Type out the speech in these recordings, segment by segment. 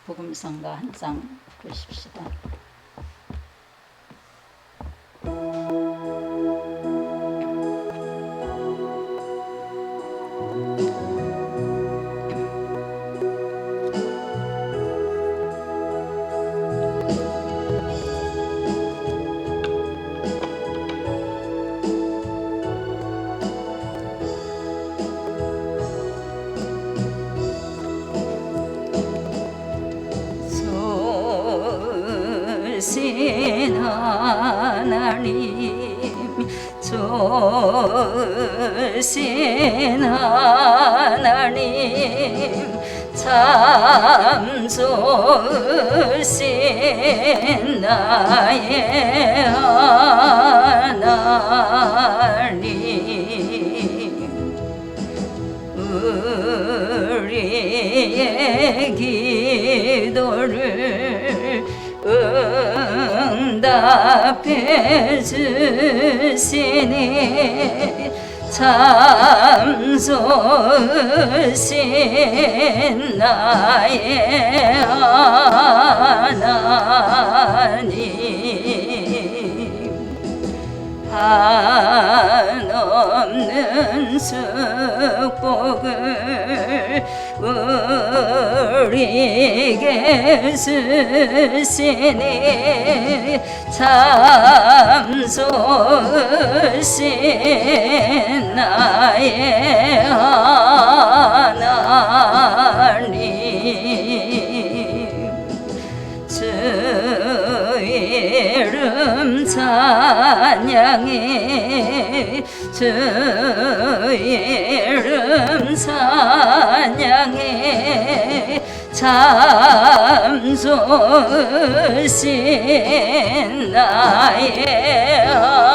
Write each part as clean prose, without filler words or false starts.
복음성가 한 장 보십시다. 좋으신 하나님, 좋으신 하나님, 참 좋으신 나의 하나님, 우리의 기도를 응답해 주시니 참 좋으신 나의 하나님, 한없는 축복을 우리에게 주시니 참 좋으신 나의 하나님, 주 이름 찬양해, 주 이름 찬양해, 참 좋으신 나의 하나님.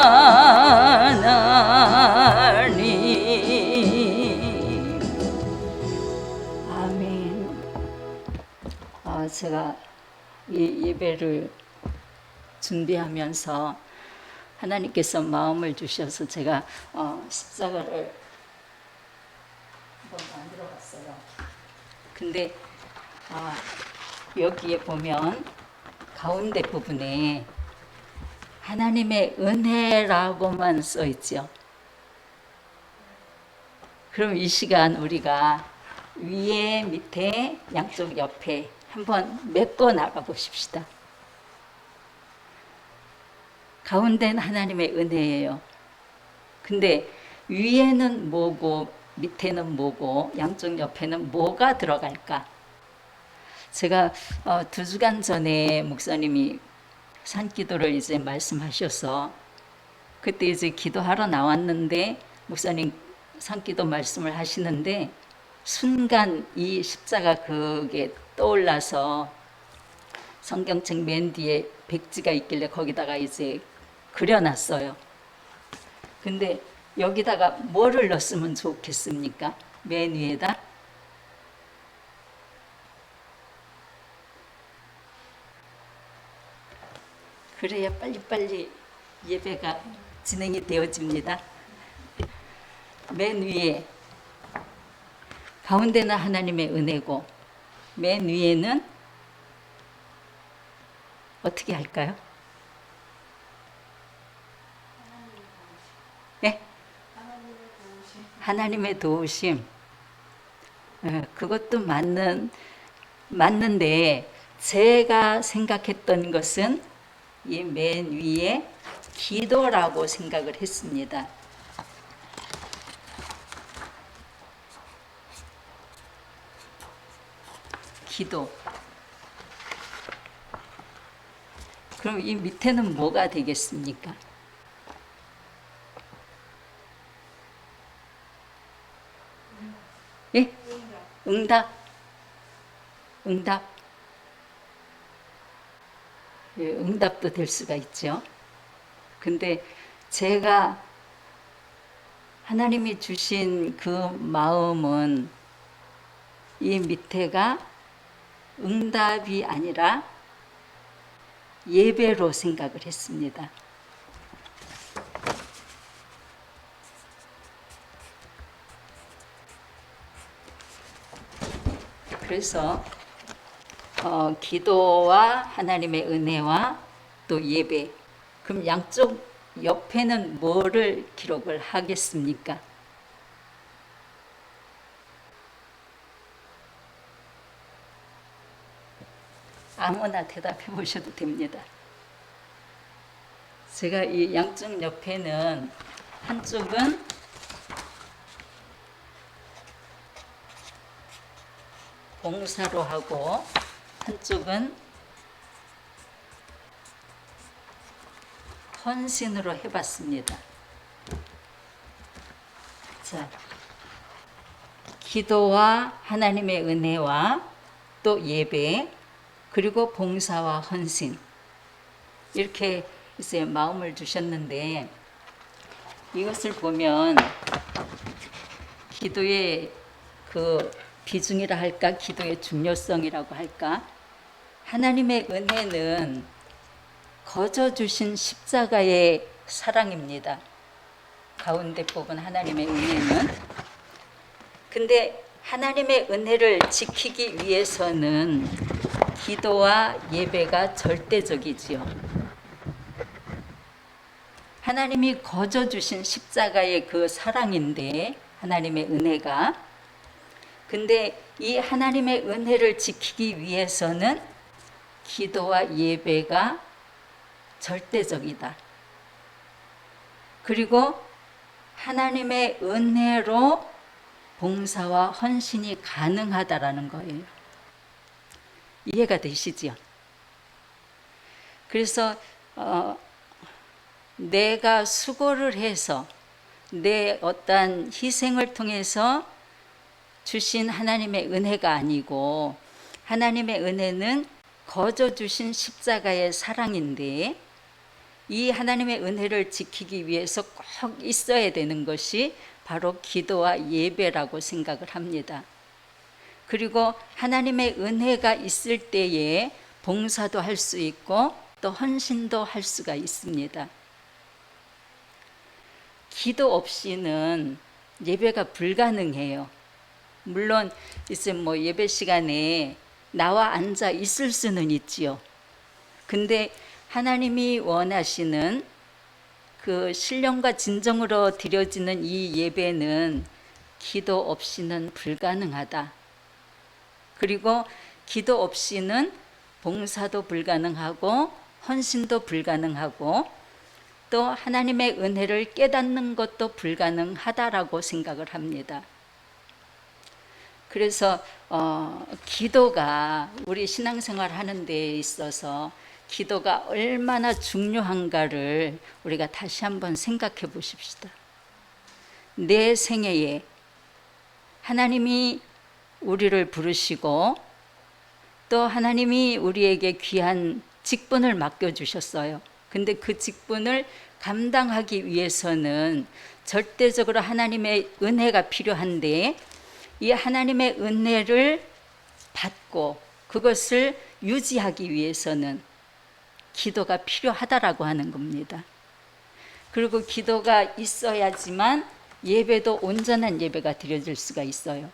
아멘. 제가 이 예배를 준비하면서 하나님께서 마음을 주셔서 제가 십자가를 한번 만들어 봤어요. 근데 여기에 보면 가운데 부분에 하나님의 은혜라고만 써 있죠. 그럼 이 시간 우리가 위에 밑에 양쪽 옆에 한번 메꿔 나가 보십시다. 가운데는 하나님의 은혜예요. 근데 위에는 뭐고 밑에는 뭐고 양쪽 옆에는 뭐가 들어갈까? 제가 2주간 전에 목사님이 산기도를 이제 말씀하셔서 그때 이제 기도하러 나왔는데 목사님 산기도 말씀을 하시는데 순간 이 십자가 그게 떠올라서 성경책 맨 뒤에 백지가 있길래 거기다가 이제 그려놨어요. 근데 여기다가 뭐를 넣었으면 좋겠습니까? 맨 위에다? 그래야 빨리빨리 예배가 진행이 되어집니다. 맨 위에 가운데는 하나님의 은혜고 맨 위에는 어떻게 할까요? 네? 하나님의 도우심. 그것도 맞는데 제가 생각했던 것은 이 맨 위에 기도라고 생각을 했습니다. 기도. 그럼 이 밑에는 뭐가 되겠습니까? 예? 응답. 응답. 예, 응답도 될 수가 있죠. 근데 제가 하나님이 주신 그 마음은 이 밑에가 응답이 아니라 예배로 생각을 했습니다. 그래서 기도와 하나님의 은혜와 또 예배. 그럼 양쪽 옆에는 뭐를 기록을 하겠습니까? 아무나 대답해 보셔도 됩니다. 제가 이 양쪽 옆에는 한쪽은 봉사로 하고 한쪽은 헌신으로 해봤습니다. 자, 기도와 하나님의 은혜와 또 예배 그리고 봉사와 헌신 이렇게 이제 마음을 주셨는데 이것을 보면 기도의 그 비중이라 할까 기도의 중요성이라고 할까 하나님의 은혜는 거저 주신 십자가의 사랑입니다. 가운데 뽑은 하나님의 은혜는 근데 하나님의 은혜를 지키기 위해서는 기도와 예배가 절대적이지요. 하나님이 거저 주신 십자가의 그 사랑인데 하나님의 은혜가 근데 이 하나님의 은혜를 지키기 위해서는 기도와 예배가 절대적이다. 그리고 하나님의 은혜로 봉사와 헌신이 가능하다라는 거예요. 이해가 되시지요? 그래서 내가 수고를 해서 내 어떤 희생을 통해서 주신 하나님의 은혜가 아니고 하나님의 은혜는 거저 주신 십자가의 사랑인데 이 하나님의 은혜를 지키기 위해서 꼭 있어야 되는 것이 바로 기도와 예배라고 생각을 합니다. 그리고 하나님의 은혜가 있을 때에 봉사도 할 수 있고 또 헌신도 할 수가 있습니다. 기도 없이는 예배가 불가능해요. 물론 이제 뭐 예배 시간에 나와 앉아 있을 수는 있지요. 근데 하나님이 원하시는 그 신령과 진정으로 드려지는 이 예배는 기도 없이는 불가능하다. 그리고 기도 없이는 봉사도 불가능하고 헌신도 불가능하고 또 하나님의 은혜를 깨닫는 것도 불가능하다라고 생각을 합니다. 그래서 기도가 우리 신앙생활 하는 데 있어서 기도가 얼마나 중요한가를 우리가 다시 한번 생각해 보십시다. 내 생애에 하나님이 우리를 부르시고 또 하나님이 우리에게 귀한 직분을 맡겨주셨어요. 근데 그 직분을 감당하기 위해서는 절대적으로 하나님의 은혜가 필요한데 이 하나님의 은혜를 받고 그것을 유지하기 위해서는 기도가 필요하다라고 하는 겁니다. 그리고 기도가 있어야지만 예배도 온전한 예배가 드려질 수가 있어요.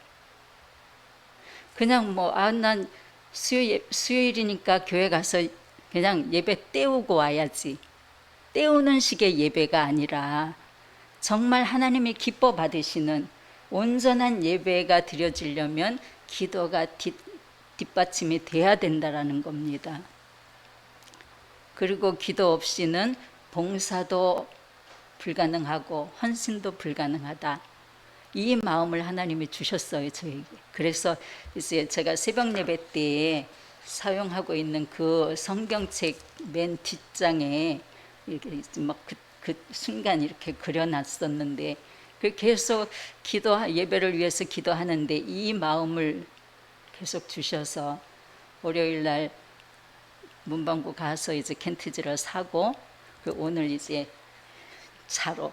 그냥 난 수요일이니까 교회 가서 그냥 예배 때우고 와야지. 때우는 식의 예배가 아니라 정말 하나님이 기뻐 받으시는 온전한 예배가 드려지려면 기도가 뒷받침이 돼야 된다라는 겁니다. 그리고 기도 없이는 봉사도 불가능하고 헌신도 불가능하다. 이 마음을 하나님이 주셨어요, 저에게. 그래서 이제 제가 새벽 예배 때 사용하고 있는 그 성경책 맨 뒷장에 이렇게 그 순간 이렇게 그려놨었는데 계속 예배를 위해서 기도하는데 이 마음을 계속 주셔서 월요일 날 문방구 가서 이제 캔트지를 사고 오늘 이제 차로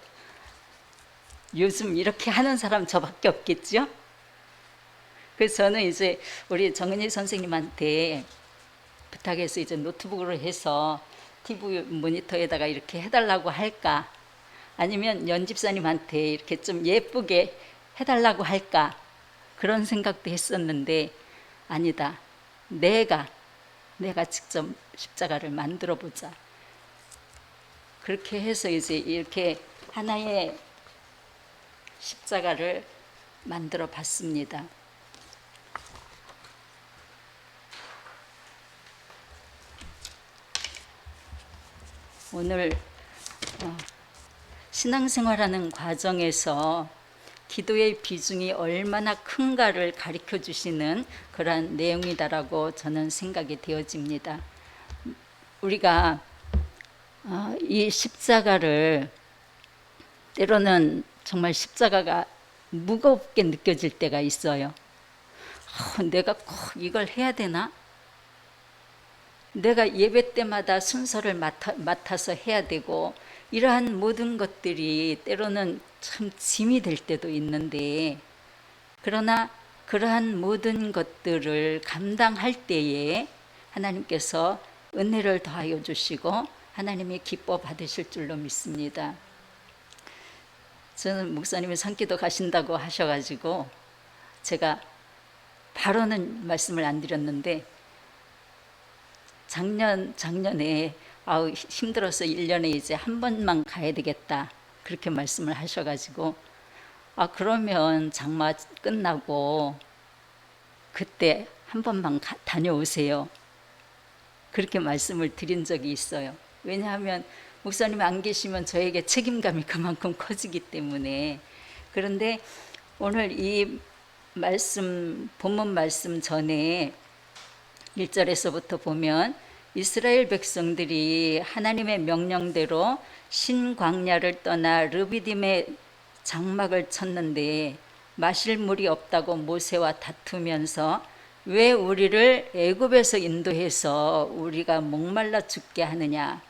요즘 이렇게 하는 사람 저밖에 없겠죠? 그래서 저는 이제 우리 정은희 선생님한테 부탁해서 이제 노트북으로 해서 TV 모니터에다가 이렇게 해달라고 할까? 아니면 연집사님한테 이렇게 좀 예쁘게 해달라고 할까? 그런 생각도 했었는데 아니다. 내가 내가 직접 십자가를 만들어 보자. 그렇게 해서 이제 이렇게 하나의 십자가를 만들어 봤습니다. 오늘 신앙생활하는 과정에서 기도의 비중이 얼마나 큰가를 가르쳐 주시는 그러한 내용이다라고 저는 생각이 되어집니다. 우리가 이 십자가를 때로는 정말 십자가가 무겁게 느껴질 때가 있어요. 내가 꼭 이걸 해야 되나? 내가 예배 때마다 순서를 맡아서 해야 되고, 이러한 모든 것들이 때로는 참 짐이 될 때도 있는데, 그러나 그러한 모든 것들을 감당할 때에 하나님께서 은혜를 더하여 주시고 하나님이 기뻐 받으실 줄로 믿습니다. 저는 목사님이 산기도 가신다고 하셔가지고 제가 바로는 말씀을 안 드렸는데, 작년에 힘들어서 1년에 이제 한 번만 가야 되겠다 그렇게 말씀을 하셔가지고, 그러면 장마 끝나고 그때 한 번만 다녀오세요 그렇게 말씀을 드린 적이 있어요. 왜냐하면 목사님이 안 계시면 저에게 책임감이 그만큼 커지기 때문에. 그런데 오늘 이 말씀, 본문 말씀 전에 1절에서부터 보면 이스라엘 백성들이 하나님의 명령대로 신광야를 떠나 르비딤의 장막을 쳤는데 마실 물이 없다고 모세와 다투면서 왜 우리를 애굽에서 인도해서 우리가 목말라 죽게 하느냐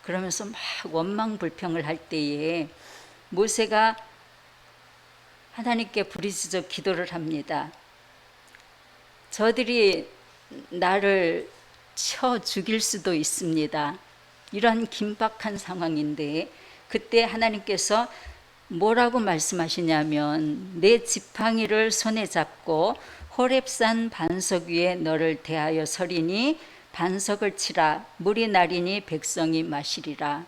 그러면서 막 원망 불평을 할 때에 모세가 하나님께 부르짖어 기도를 합니다. 저들이 나를 쳐 죽일 수도 있습니다. 이런 긴박한 상황인데 그때 하나님께서 뭐라고 말씀하시냐면, 내 지팡이를 손에 잡고 호렙산 반석 위에 너를 대하여 서리니 반석을 치라. 물이 나리니 백성이 마시리라.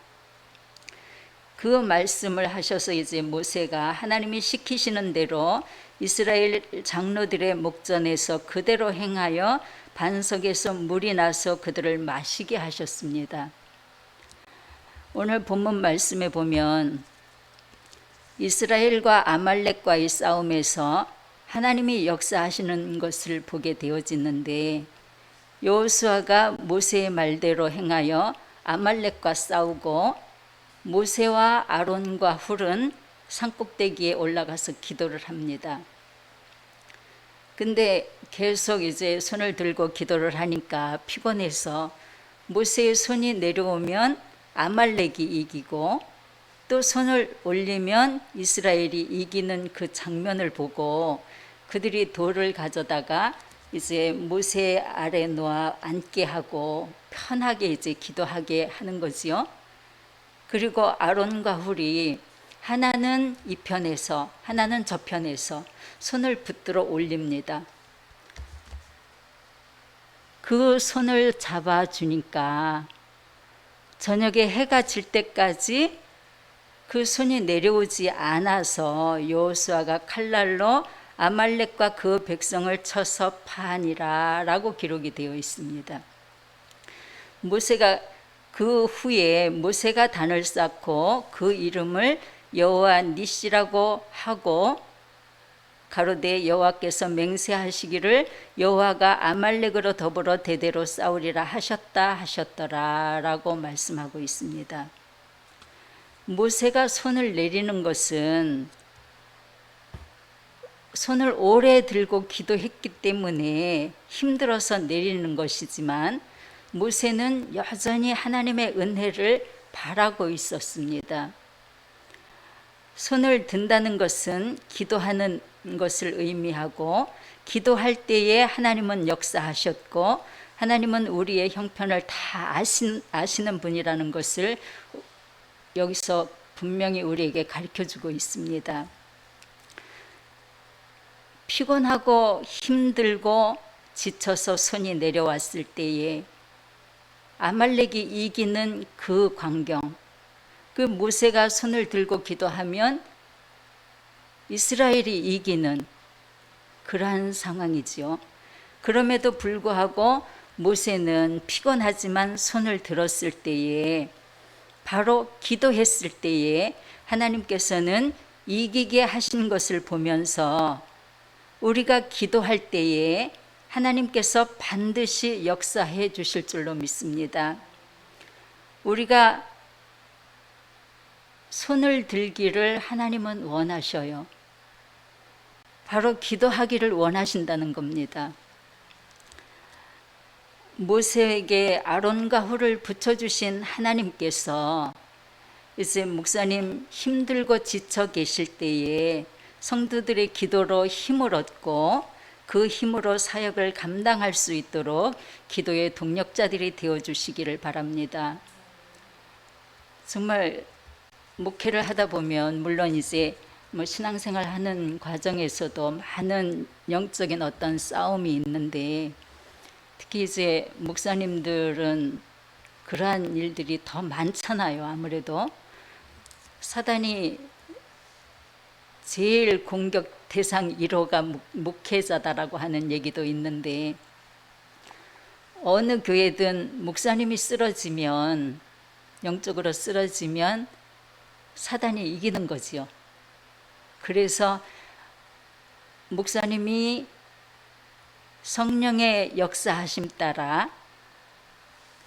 그 말씀을 하셔서 이제 모세가 하나님이 시키시는 대로 이스라엘 장로들의 목전에서 그대로 행하여 반석에서 물이 나서 그들을 마시게 하셨습니다. 오늘 본문 말씀에 보면 이스라엘과 아말렉과의 싸움에서 하나님이 역사하시는 것을 보게 되어지는데, 여호수아가 모세의 말대로 행하여 아말렉과 싸우고 모세와 아론과 훌은 산꼭대기에 올라가서 기도를 합니다. 근데 계속 이제 손을 들고 기도를 하니까 피곤해서 모세의 손이 내려오면 아말렉이 이기고 또 손을 올리면 이스라엘이 이기는 그 장면을 보고 그들이 돌을 가져다가 이제 모세 아래 놓아 앉게 하고 편하게 이제 기도하게 하는 거지요. 그리고 아론과 훌이 하나는 이 편에서 하나는 저 편에서 손을 붙들어 올립니다. 그 손을 잡아주니까 저녁에 해가 질 때까지 그 손이 내려오지 않아서 여호수아가 칼날로 아말렉과 그 백성을 쳐서 파하니라 라고 기록이 되어 있습니다. 모세가 그 후에 모세가 단을 쌓고 그 이름을 여호와 니시라고 하고 가로되 여호와께서 맹세하시기를 여호와가 아말렉으로 더불어 대대로 싸우리라 하셨더라 라고 말씀하고 있습니다. 모세가 손을 내리는 것은 손을 오래 들고 기도했기 때문에 힘들어서 내리는 것이지만 모세는 여전히 하나님의 은혜를 바라고 있었습니다. 손을 든다는 것은 기도하는 것을 의미하고, 기도할 때에 하나님은 역사하셨고 하나님은 우리의 형편을 다 아시는 분이라는 것을 여기서 분명히 우리에게 가르쳐주고 있습니다. 피곤하고 힘들고 지쳐서 손이 내려왔을 때에 아말렉이 이기는 그 광경, 그 모세가 손을 들고 기도하면 이스라엘이 이기는 그러한 상황이지요. 그럼에도 불구하고 모세는 피곤하지만 손을 들었을 때에, 바로 기도했을 때에 하나님께서는 이기게 하신 것을 보면서 우리가 기도할 때에 하나님께서 반드시 역사해 주실 줄로 믿습니다. 우리가 손을 들기를 하나님은 원하셔요. 바로 기도하기를 원하신다는 겁니다. 모세에게 아론과 훌을 붙여주신 하나님께서 이제 목사님 힘들고 지쳐 계실 때에 성도들의 기도로 힘을 얻고 그 힘으로 사역을 감당할 수 있도록 기도의 동력자들이 되어주시기를 바랍니다. 정말 목회를 하다 보면 물론 이제 신앙생활 하는 과정에서도 많은 영적인 어떤 싸움이 있는데, 특히 이제 목사님들은 그러한 일들이 더 많잖아요. 아무래도 사단이 제일 공격 대상 1호가 목회자다라고 하는 얘기도 있는데, 어느 교회든 목사님이 쓰러지면, 영적으로 쓰러지면 사단이 이기는 거지요. 그래서 목사님이 성령의 역사하심 따라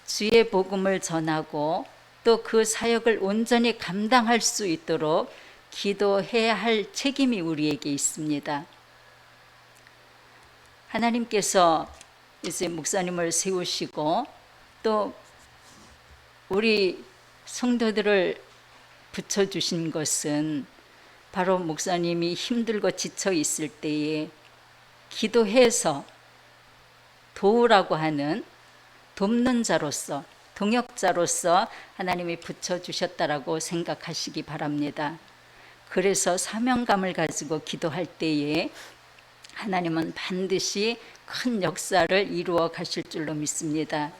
주의 복음을 전하고 또 그 사역을 온전히 감당할 수 있도록 기도해야 할 책임이 우리에게 있습니다. 하나님께서 이제 목사님을 세우시고 또 우리 성도들을 붙여주신 것은 바로 목사님이 힘들고 지쳐 있을 때에 기도해서 도우라고 하는 돕는 자로서, 동역자로서 하나님이 붙여주셨다라고 생각하시기 바랍니다. 그래서 사명감을 가지고 기도할 때에 하나님은 반드시 큰 역사를 이루어 가실 줄로 믿습니다.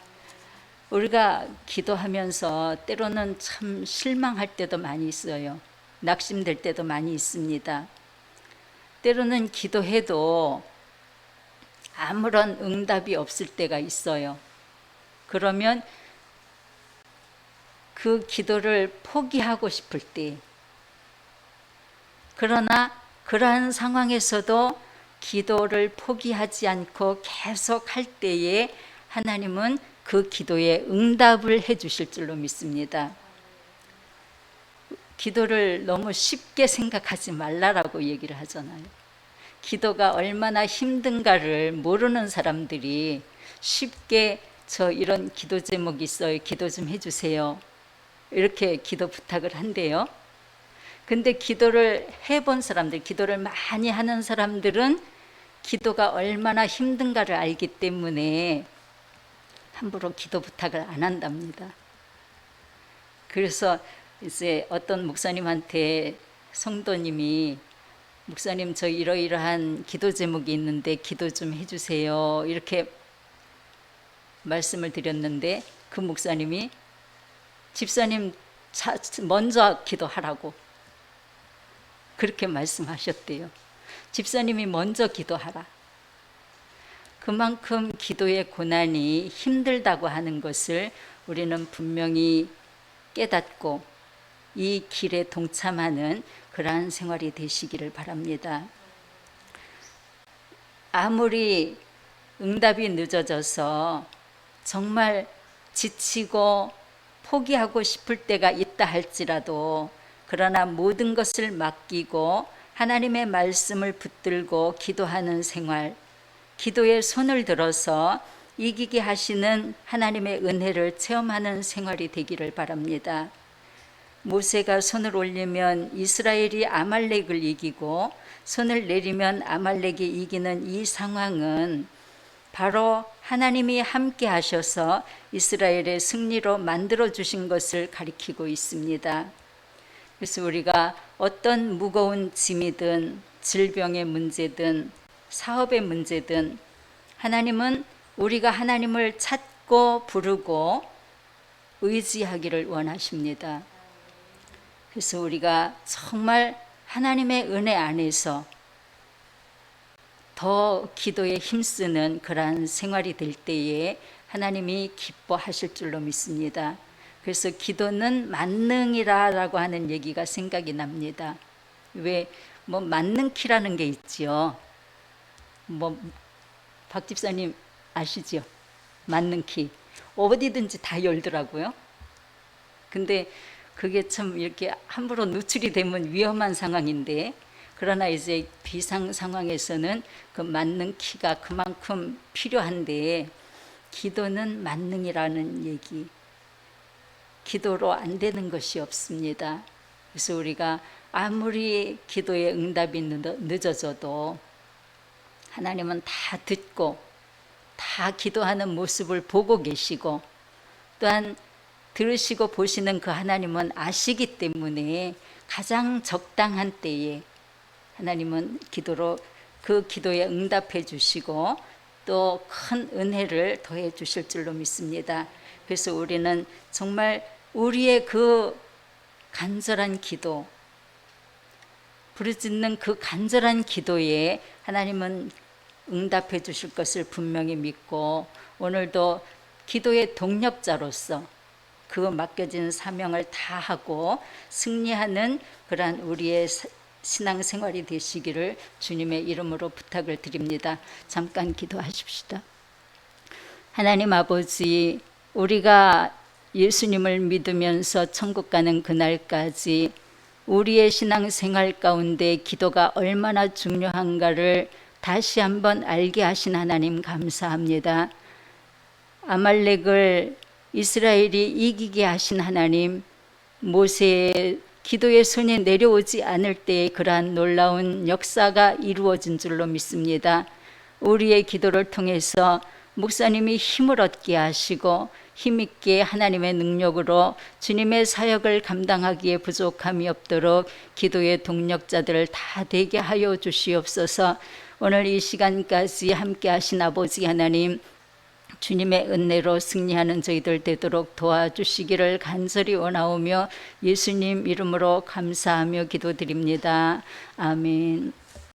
우리가 기도하면서 때로는 참 실망할 때도 많이 있어요. 낙심될 때도 많이 있습니다. 때로는 기도해도 아무런 응답이 없을 때가 있어요. 그러면 그 기도를 포기하고 싶을 때, 그러나 그러한 상황에서도 기도를 포기하지 않고 계속 할 때에 하나님은 그 기도에 응답을 해 주실 줄로 믿습니다. 기도를 너무 쉽게 생각하지 말라라고 얘기를 하잖아요. 기도가 얼마나 힘든가를 모르는 사람들이 쉽게 저 이런 기도 제목이 있어요. 기도 좀 해주세요. 이렇게 기도 부탁을 한대요. 근데 기도를 해본 사람들, 기도를 많이 하는 사람들은 기도가 얼마나 힘든가를 알기 때문에 함부로 기도 부탁을 안 한답니다. 그래서 이제 어떤 목사님한테 성도님이 목사님 저 이러이러한 기도 제목이 있는데 기도 좀 해주세요 이렇게 말씀을 드렸는데 그 목사님이 집사님 먼저 기도하라고 그렇게 말씀하셨대요. 집사님이 먼저 기도하라. 그만큼 기도의 고난이 힘들다고 하는 것을 우리는 분명히 깨닫고 이 길에 동참하는 그러한 생활이 되시기를 바랍니다. 아무리 응답이 늦어져서 정말 지치고 포기하고 싶을 때가 있다 할지라도, 그러나 모든 것을 맡기고 하나님의 말씀을 붙들고 기도하는 생활, 기도에 손을 들어서 이기게 하시는 하나님의 은혜를 체험하는 생활이 되기를 바랍니다. 모세가 손을 올리면 이스라엘이 아말렉을 이기고 손을 내리면 아말렉이 이기는 이 상황은 바로 하나님이 함께 하셔서 이스라엘의 승리로 만들어 주신 것을 가리키고 있습니다. 그래서 우리가 어떤 무거운 짐이든 질병의 문제든 사업의 문제든 하나님은 우리가 하나님을 찾고 부르고 의지하기를 원하십니다. 그래서 우리가 정말 하나님의 은혜 안에서 더 기도에 힘쓰는 그러한 생활이 될 때에 하나님이 기뻐하실 줄로 믿습니다. 그래서 기도는 만능이라고 하는 얘기가 생각이 납니다. 왜 만능키라는 게 있지요. 박 집사님 아시죠? 만능키 어디든지 다 열더라고요. 근데 그게 참 이렇게 함부로 노출이 되면 위험한 상황인데, 그러나 이제 비상 상황에서는 그 만능키가 그만큼 필요한데, 기도는 만능이라는 얘기, 기도로 안 되는 것이 없습니다. 그래서 우리가 아무리 기도의 응답이 늦어져도 하나님은 다 듣고 다 기도하는 모습을 보고 계시고, 또한 들으시고 보시는 그 하나님은 아시기 때문에 가장 적당한 때에 하나님은 그 기도에 응답해 주시고 또 큰 은혜를 더해 주실 줄로 믿습니다. 그래서 우리는 정말 우리의 그 간절한 기도, 부르짖는 그 간절한 기도에 하나님은 응답해 주실 것을 분명히 믿고, 오늘도 기도의 동력자로서 그 맡겨진 사명을 다하고 승리하는 그러한 우리의 신앙생활이 되시기를 주님의 이름으로 부탁을 드립니다. 잠깐 기도하십시다. 하나님 아버지, 우리가 예수님을 믿으면서 천국 가는 그날까지 우리의 신앙생활 가운데 기도가 얼마나 중요한가를 다시 한번 알게 하신 하나님 감사합니다. 아말렉을 이스라엘이 이기게 하신 하나님, 모세의 기도의 손이 내려오지 않을 때에 그러한 놀라운 역사가 이루어진 줄로 믿습니다. 우리의 기도를 통해서 목사님이 힘을 얻게 하시고 힘있게 하나님의 능력으로 주님의 사역을 감당하기에 부족함이 없도록 기도의 동력자들을 다 되게 하여 주시옵소서. 오늘 이 시간까지 함께 하신 아버지 하나님, 주님의 은혜로 승리하는 저희들 되도록 도와주시기를 간절히 원하오며 예수님 이름으로 감사하며 기도드립니다. 아멘.